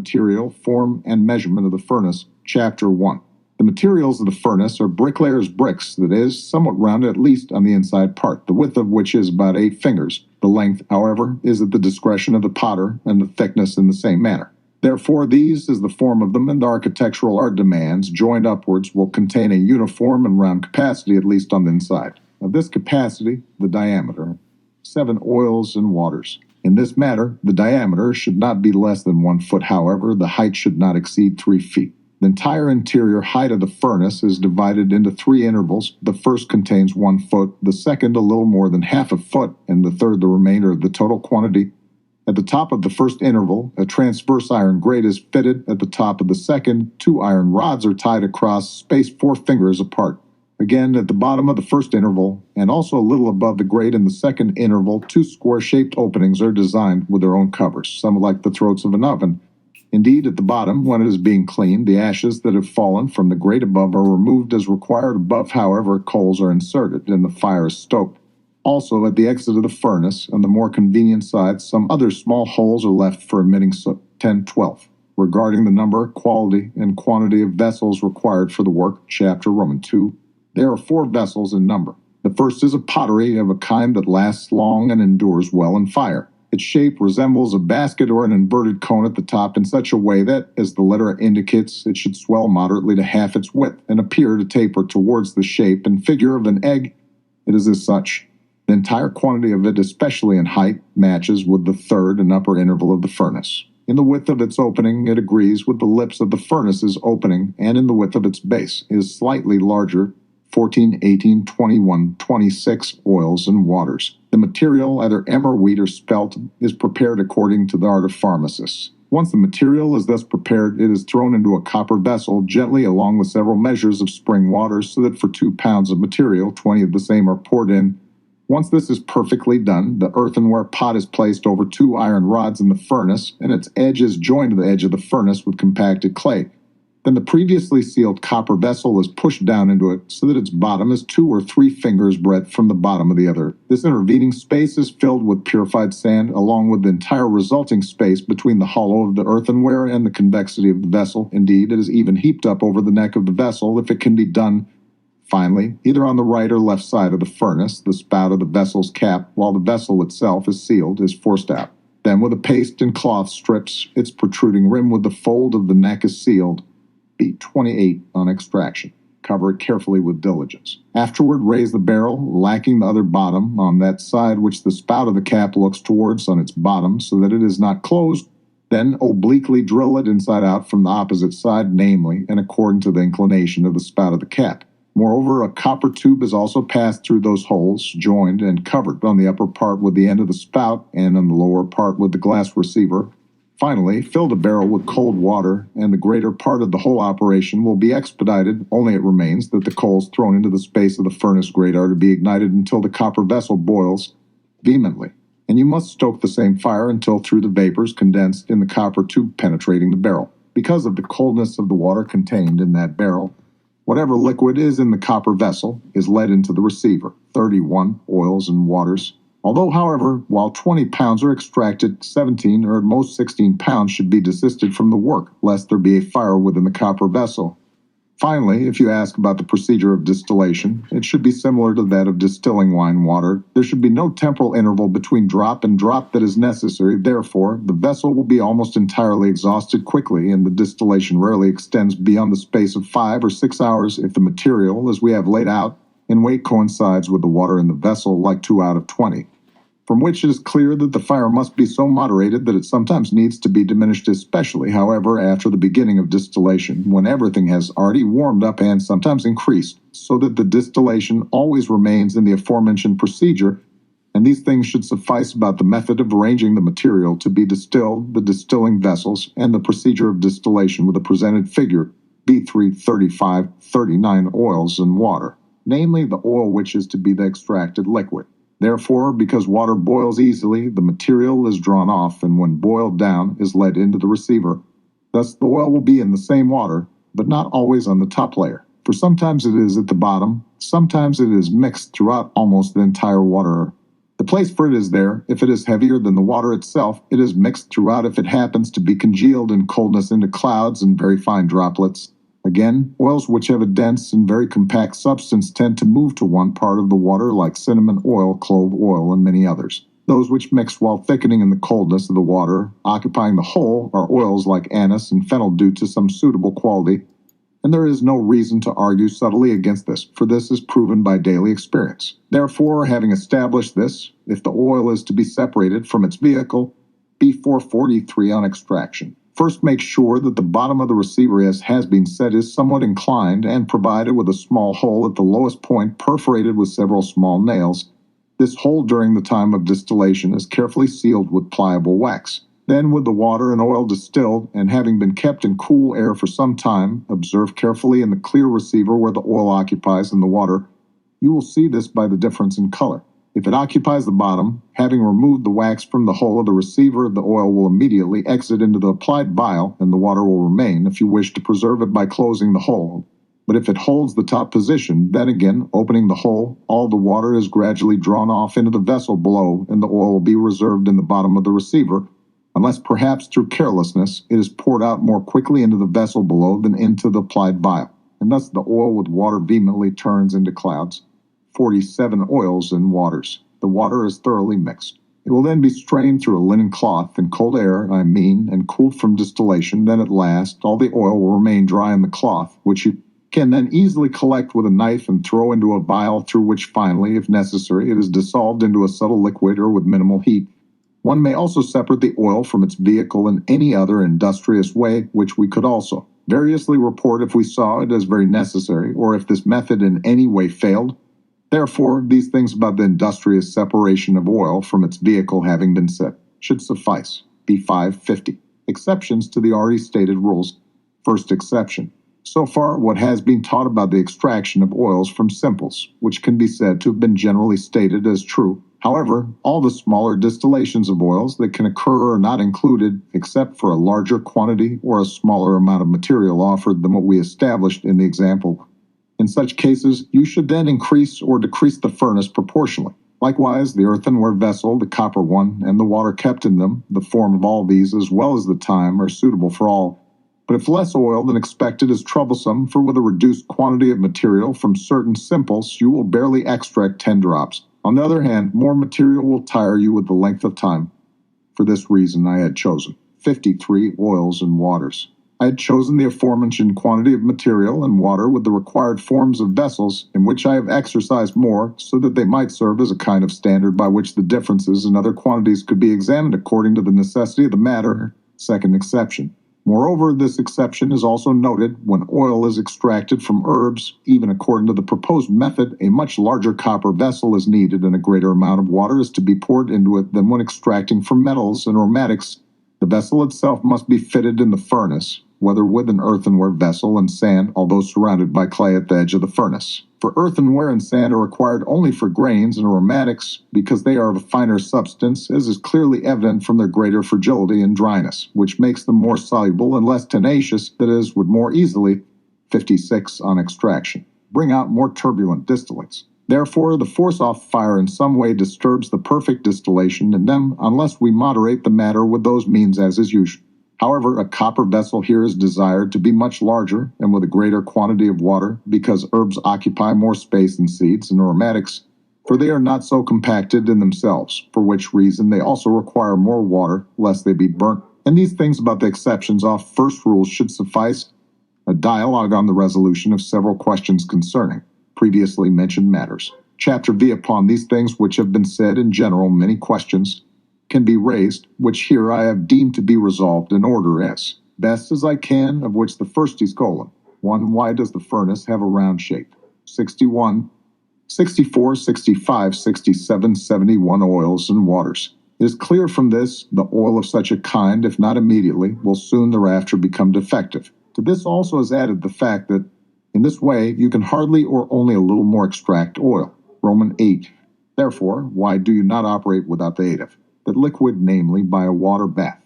Material, Form, and Measurement of the Furnace, Chapter 1. The materials of the furnace are bricklayer's bricks, that is, somewhat rounded at least on the inside part, the width of which is about 8 fingers. The length, however, is at the discretion of the potter, and the thickness in the same manner. Therefore, these, as the form of them and the architectural art demands, joined upwards, will contain a uniform and round capacity, at least on the inside. Of this capacity, the diameter, 7 oils and waters. In this matter, the diameter should not be less than 1 foot, however, the height should not exceed 3 feet. The entire interior height of the furnace is divided into 3 intervals. The first contains 1 foot, the second a little more than half a foot, and the third the remainder of the total quantity. At the top of the first interval, a transverse iron grate is fitted. At the top of the second, 2 iron rods are tied across, spaced 4 fingers apart. Again, at the bottom of the first interval, and also a little above the grate in the second interval, 2 square-shaped openings are designed with their own covers, somewhat like the throats of an oven. Indeed, at the bottom, when it is being cleaned, the ashes that have fallen from the grate above are removed as required. Above, however, coals are inserted, and the fire is stoked. Also, at the exit of the furnace, on the more convenient side, some other small holes are left for emitting soot, 10/12. Regarding the number, quality, and quantity of vessels required for the work, Chapter Roman 2, there are 4 vessels in number. The first is a pottery of a kind that lasts long and endures well in fire. Its shape resembles a basket or an inverted cone at the top in such a way that, as the letter indicates, it should swell moderately to half its width and appear to taper towards the shape and figure of an egg. It is as such. The entire quantity of it, especially in height, matches with the third and upper interval of the furnace. In the width of its opening, it agrees with the lips of the furnace's opening, and in the width of its base is slightly larger, 14, 18, 21, 26 oils and waters. The material, either emmer, wheat, or spelt, is prepared according to the art of pharmacists. Once the material is thus prepared, it is thrown into a copper vessel, gently along with several measures of spring water, so that for 2 pounds of material, 20 of the same are poured in. Once this is perfectly done, the earthenware pot is placed over 2 iron rods in the furnace, and its edge is joined to the edge of the furnace with compacted clay. Then the previously sealed copper vessel is pushed down into it so that its bottom is 2 or 3 fingers breadth from the bottom of the other. This intervening space is filled with purified sand, along with the entire resulting space between the hollow of the earthenware and the convexity of the vessel. Indeed, it is even heaped up over the neck of the vessel if it can be done. Finally, either on the right or left side of the furnace, the spout of the vessel's cap, while the vessel itself is sealed, is forced out. Then with a paste and cloth strips, its protruding rim with the fold of the neck is sealed. 28 on extraction. Cover it carefully with diligence. Afterward, raise the barrel, lacking the other bottom, on that side which the spout of the cap looks towards on its bottom, so that it is not closed. Then obliquely drill it inside out from the opposite side, namely, and according to the inclination of the spout of the cap. Moreover, a copper tube is also passed through those holes, joined and covered on the upper part with the end of the spout, and on the lower part with the glass receiver. Finally, fill the barrel with cold water, and the greater part of the whole operation will be expedited. Only it remains that the coals thrown into the space of the furnace grate are to be ignited until the copper vessel boils vehemently. And you must stoke the same fire until through the vapors condensed in the copper tube penetrating the barrel. Because of the coldness of the water contained in that barrel, whatever liquid is in the copper vessel is led into the receiver, 31 oils and waters. Although, however, while 20 pounds are extracted, 17 or at most 16 pounds should be desisted from the work, lest there be a fire within the copper vessel. Finally, if you ask about the procedure of distillation, it should be similar to that of distilling wine water. There should be no temporal interval between drop and drop that is necessary. Therefore, the vessel will be almost entirely exhausted quickly, and the distillation rarely extends beyond the space of 5 or 6 hours if the material, as we have laid out, in weight coincides with the water in the vessel, like 2 out of 20. From which it is clear that the fire must be so moderated that it sometimes needs to be diminished, especially, however, after the beginning of distillation, when everything has already warmed up and sometimes increased, so that the distillation always remains in the aforementioned procedure, and these things should suffice about the method of arranging the material to be distilled, the distilling vessels, and the procedure of distillation with a presented figure, B3, 35, 39 oils and water, namely the oil which is to be the extracted liquid. Therefore, because water boils easily, the material is drawn off, and when boiled down, is let into the receiver. Thus, the oil will be in the same water, but not always on the top layer, for sometimes it is at the bottom, sometimes it is mixed throughout almost the entire water. The place for it is there. If it is heavier than the water itself, it is mixed throughout if it happens to be congealed in coldness into clouds and very fine droplets. Again, oils which have a dense and very compact substance tend to move to one part of the water like cinnamon oil, clove oil, and many others. Those which mix while thickening in the coldness of the water, occupying the whole, are oils like anise and fennel due to some suitable quality, and there is no reason to argue subtly against this, for this is proven by daily experience. Therefore, having established this, if the oil is to be separated from its vehicle, B443 on extraction. First, make sure that the bottom of the receiver, as has been said, is somewhat inclined and provided with a small hole at the lowest point perforated with several small nails. This hole during the time of distillation is carefully sealed with pliable wax. Then, with the water and oil distilled, and having been kept in cool air for some time, observe carefully in the clear receiver where the oil occupies in the water. You will see this by the difference in color. If it occupies the bottom, having removed the wax from the hole of the receiver, the oil will immediately exit into the applied vial, and the water will remain if you wish to preserve it by closing the hole. But if it holds the top position, then again, opening the hole, all the water is gradually drawn off into the vessel below, and the oil will be reserved in the bottom of the receiver, unless perhaps through carelessness it is poured out more quickly into the vessel below than into the applied vial, and thus the oil with water vehemently turns into clouds. 47 oils and waters. The water is thoroughly mixed. It will then be strained through a linen cloth in cold air, and cooled from distillation. Then at last all the oil will remain dry in the cloth, which you can then easily collect with a knife and throw into a vial through which finally, if necessary, it is dissolved into a subtle liquid or with minimal heat. One may also separate the oil from its vehicle in any other industrious way, which we could also variously report if we saw it as very necessary, or if this method in any way failed. Therefore, these things about the industrious separation of oil from its vehicle having been said should suffice. B550. Exceptions to the already stated rules. First exception. So far, what has been taught about the extraction of oils from simples, which can be said to have been generally stated as true. However, all the smaller distillations of oils that can occur are not included, except for a larger quantity or a smaller amount of material offered than what we established in the example. In such cases, you should then increase or decrease the furnace proportionally. Likewise, the earthenware vessel, the copper one, and the water kept in them, the form of all these as well as the time, are suitable for all. But if less oil than expected is troublesome, for with a reduced quantity of material from certain simples, you will barely extract 10 drops. On the other hand, more material will tire you with the length of time. For this reason, I had chosen 53 oils and waters. I had chosen the aforementioned quantity of material and water with the required forms of vessels, in which I have exercised more, so that they might serve as a kind of standard by which the differences in other quantities could be examined according to the necessity of the matter. Second exception. Moreover, this exception is also noted when oil is extracted from herbs. Even according to the proposed method, a much larger copper vessel is needed and a greater amount of water is to be poured into it than when extracting from metals and aromatics. The vessel itself must be fitted in the furnace, whether with an earthenware vessel and sand, although surrounded by clay at the edge of the furnace. For earthenware and sand are required only for grains and aromatics, because they are of a finer substance, as is clearly evident from their greater fragility and dryness, which makes them more soluble and less tenacious, that is, would more easily, 56 on extraction, bring out more turbulent distillates. Therefore, the force off fire in some way disturbs the perfect distillation in them, unless we moderate the matter with those means as is usual. However, a copper vessel here is desired to be much larger and with a greater quantity of water, because herbs occupy more space than seeds and aromatics, for they are not so compacted in themselves, for which reason they also require more water, lest they be burnt. And these things about the exceptions off first rules should suffice. A dialogue on the resolution of several questions concerning previously mentioned matters. Chapter V upon these things which have been said in general, many questions can be raised, which here I have deemed to be resolved in order as best as I can, of which the first is colon. 1. Why does the furnace have a round shape? 61, 64, 65, 67, 71 oils and waters. It is clear from this, the oil of such a kind, if not immediately, will soon thereafter become defective. To this also is added the fact that, in this way, you can hardly or only a little more extract oil. Roman 8. Therefore, why do you not operate without the aid of that liquid, namely by a water bath?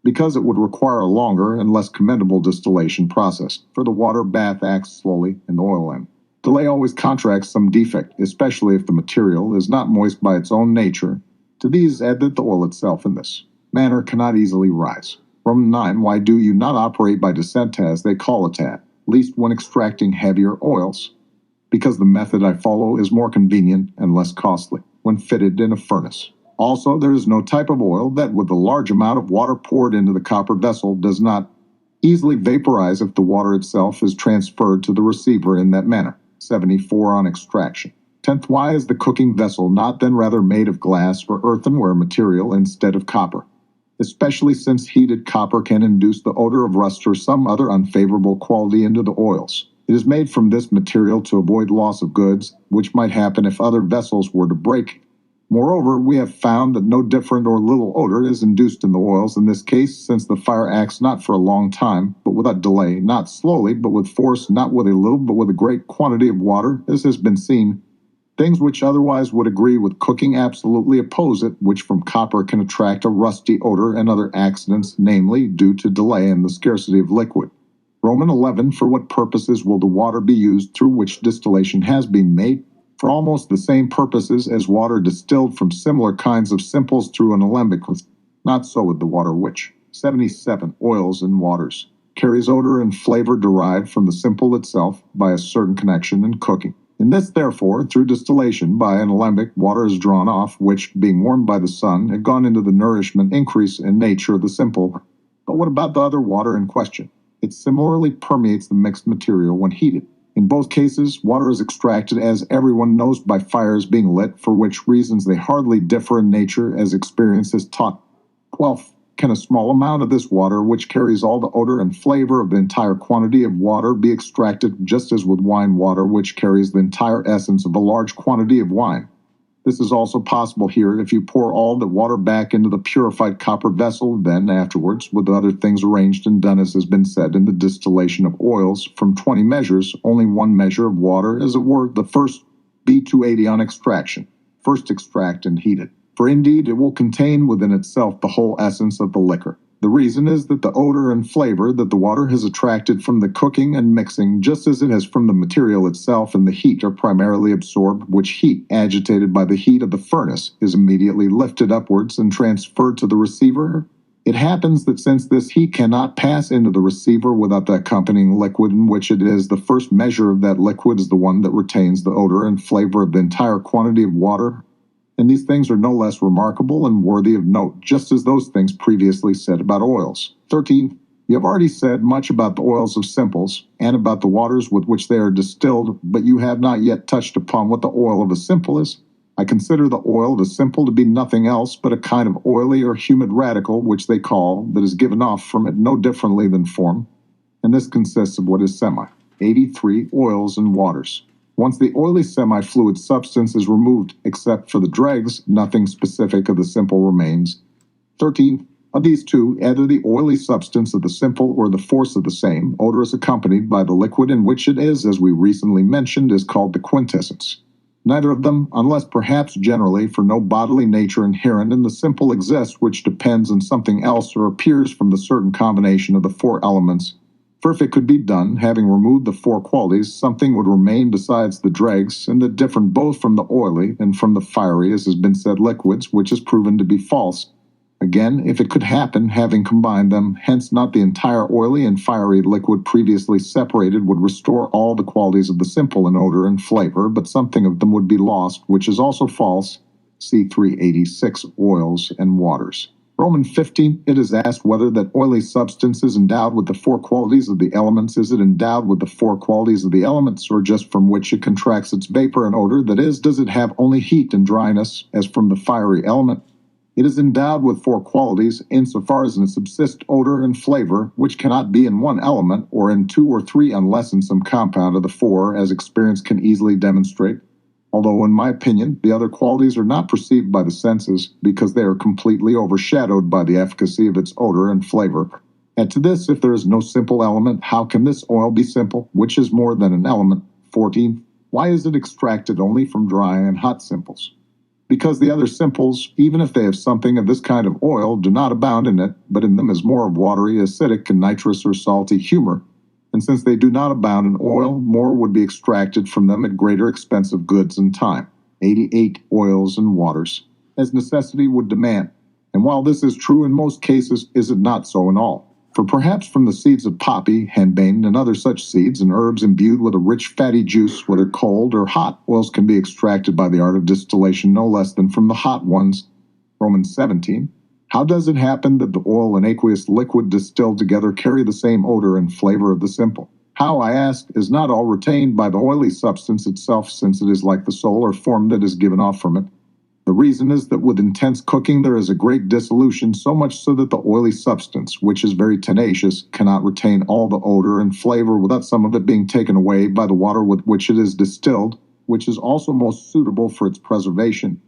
Because it would require a longer and less commendable distillation process, for the water bath acts slowly and the oil end. Delay always contracts some defect, especially if the material is not moist by its own nature. To these add that the oil itself in this manner cannot easily rise. Roman 9. Why do you not operate by descent as they call it at least when extracting heavier oils? Because the method I follow is more convenient and less costly when fitted in a furnace. Also, there is no type of oil that, with a large amount of water poured into the copper vessel, does not easily vaporize if the water itself is transferred to the receiver in that manner. 74 on extraction. 10th. Why is the cooking vessel not then rather made of glass or earthenware material instead of copper? Especially since heated copper can induce the odor of rust or some other unfavorable quality into the oils. It is made from this material to avoid loss of goods, which might happen if other vessels were to break. Moreover, we have found that no different or little odor is induced in the oils in this case, since the fire acts not for a long time, but without delay, not slowly, but with force, not with a little, but with a great quantity of water, as has been seen. Things which otherwise would agree with cooking absolutely oppose it, which from copper can attract a rusty odor and other accidents, namely, due to delay and the scarcity of liquid. Roman 11. For what purposes will the water be used through which distillation has been made? For almost the same purposes as water distilled from similar kinds of simples through an alembic. Not so with the water which, 77, oils and waters, carries odor and flavor derived from the simple itself by a certain connection in cooking. In this, therefore, through distillation by an alembic, water is drawn off, which, being warmed by the sun, had gone into the nourishment increase in nature of the simple. But what about the other water in question? It similarly permeates the mixed material when heated. In both cases, water is extracted, as everyone knows, by fires being lit, for which reasons they hardly differ in nature, as experience has taught. 12. Can a small amount of this water, which carries all the odor and flavor of the entire quantity of water, be extracted just as with wine water, which carries the entire essence of a large quantity of wine? This is also possible here if you pour all the water back into the purified copper vessel, then afterwards, with other things arranged and done as has been said in the distillation of oils, from 20 measures, only 1 measure of water, as it were, the first be 280 on extraction. First extract and heat it. For indeed it will contain within itself the whole essence of the liquor. The reason is that the odor and flavor that the water has attracted from the cooking and mixing, just as it has from the material itself and the heat, are primarily absorbed, which heat, agitated by the heat of the furnace, is immediately lifted upwards and transferred to the receiver. It happens that since this heat cannot pass into the receiver without the accompanying liquid in which it is, the first measure of that liquid is the one that retains the odor and flavor of the entire quantity of water. And these things are no less remarkable and worthy of note, just as those things previously said about oils. 13. You have already said much about the oils of simples, and about the waters with which they are distilled, but you have not yet touched upon what the oil of a simple is. I consider the oil of a simple to be nothing else but a kind of oily or humid radical, which they call, that is given off from it no differently than form, and this consists of what is semi. 83. Oils and waters. Once the oily semi-fluid substance is removed, except for the dregs, nothing specific of the simple remains. 13. Of these two, either the oily substance of the simple or the force of the same, odor is accompanied by the liquid in which it is, as we recently mentioned, is called the quintessence. Neither of them, unless perhaps generally, for no bodily nature inherent in the simple exists which depends on something else or appears from the certain combination of the 4 elements. For if it could be done, having removed the 4 qualities, something would remain besides the dregs, and that different both from the oily and from the fiery, as has been said, liquids, which is proven to be false. Again, if it could happen, having combined them, hence not the entire oily and fiery liquid previously separated would restore all the qualities of the simple in odor and flavor, but something of them would be lost, which is also false. See 386, oils and waters. Roman 15, it is asked whether that oily substance is endowed with the 4 qualities of the elements. Is it endowed with the 4 qualities of the elements, or just from which it contracts its vapor and odor? That is, does it have only heat and dryness, as from the fiery element? It is endowed with 4 qualities, insofar as it subsists odor and flavor, which cannot be in one element, or in 2 or 3 unless in some compound of the 4, as experience can easily demonstrate. Although, in my opinion, the other qualities are not perceived by the senses, because they are completely overshadowed by the efficacy of its odor and flavor. Add to this, if there is no simple element, how can this oil be simple, which is more than an element? 14. Why is it extracted only from dry and hot simples? Because the other simples, even if they have something of this kind of oil, do not abound in it, but in them is more of watery, acidic, and nitrous or salty humor. And since they do not abound in oil, more would be extracted from them at greater expense of goods and time. 88 Oils and waters, as necessity would demand. And while this is true in most cases, is it not so in all? For perhaps from the seeds of poppy, henbane, and other such seeds and herbs imbued with a rich fatty juice, whether cold or hot, oils can be extracted by the art of distillation no less than from the hot ones. Romans 17. How does it happen that the oil and aqueous liquid distilled together carry the same odor and flavor of the simple? How, I ask, is not all retained by the oily substance itself, since it is like the soul or form that is given off from it? The reason is that with intense cooking there is a great dissolution, so much so that the oily substance, which is very tenacious, cannot retain all the odor and flavor without some of it being taken away by the water with which it is distilled, which is also most suitable for its preservation.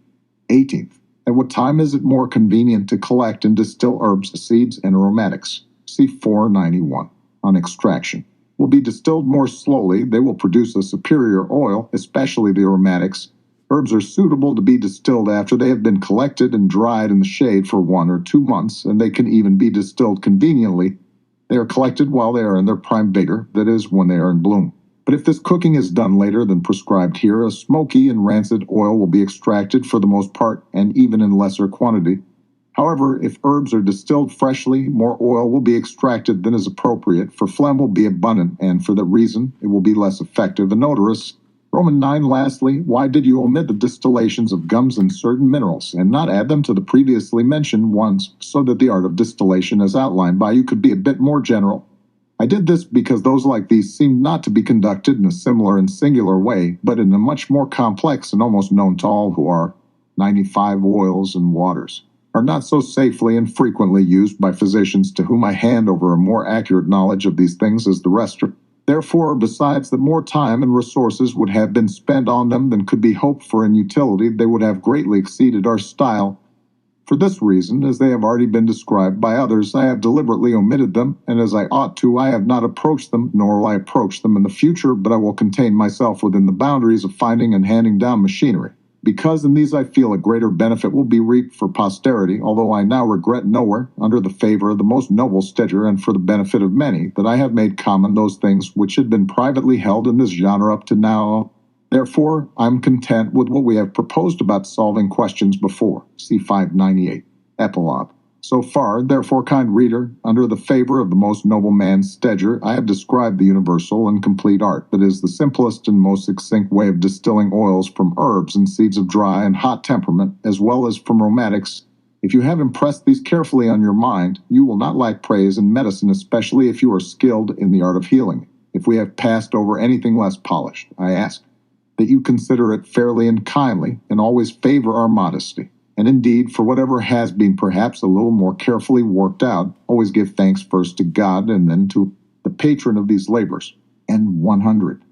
18th. At what time is it more convenient to collect and distill herbs, seeds, and aromatics? See 491. On extraction. Will be distilled more slowly, they will produce a superior oil, especially the aromatics. Herbs are suitable to be distilled after they have been collected and dried in the shade for 1 or 2 months, and they can even be distilled conveniently. They are collected while they are in their prime vigor, that is, when they are in bloom. But if this cooking is done later than prescribed here, a smoky and rancid oil will be extracted for the most part, and even in lesser quantity. However, if herbs are distilled freshly, more oil will be extracted than is appropriate, for phlegm will be abundant, and for that reason it will be less effective and odorous. Roman 9. Lastly, why did you omit the distillations of gums and certain minerals, and not add them to the previously mentioned ones, so that the art of distillation as outlined by you could be a bit more general? I did this because those like these seem not to be conducted in a similar and singular way, but in a much more complex and almost known to all who are 95 Oils and waters, are not so safely and frequently used by physicians to whom I hand over a more accurate knowledge of these things as the rest are. Therefore, besides that more time and resources would have been spent on them than could be hoped for in utility, they would have greatly exceeded our style. For this reason, as they have already been described by others, I have deliberately omitted them, and as I ought to, I have not approached them, nor will I approach them in the future, but I will contain myself within the boundaries of finding and handing down machinery, because in these I feel a greater benefit will be reaped for posterity, although I now regret nowhere, under the favor of the most noble Stedger and for the benefit of many, that I have made common those things which had been privately held in this genre up to now. Therefore, I am content with what we have proposed about solving questions before. See 598. Epilogue. So far, therefore, kind reader, under the favor of the most noble man Stedger, I have described the universal and complete art that is the simplest and most succinct way of distilling oils from herbs and seeds of dry and hot temperament, as well as from aromatics. If you have impressed these carefully on your mind, you will not lack praise in medicine, especially if you are skilled in the art of healing. If we have passed over anything less polished, I ask that you consider it fairly and kindly, and always favor our modesty. And indeed, for whatever has been perhaps a little more carefully worked out, always give thanks first to God and then to the patron of these labors. And 100.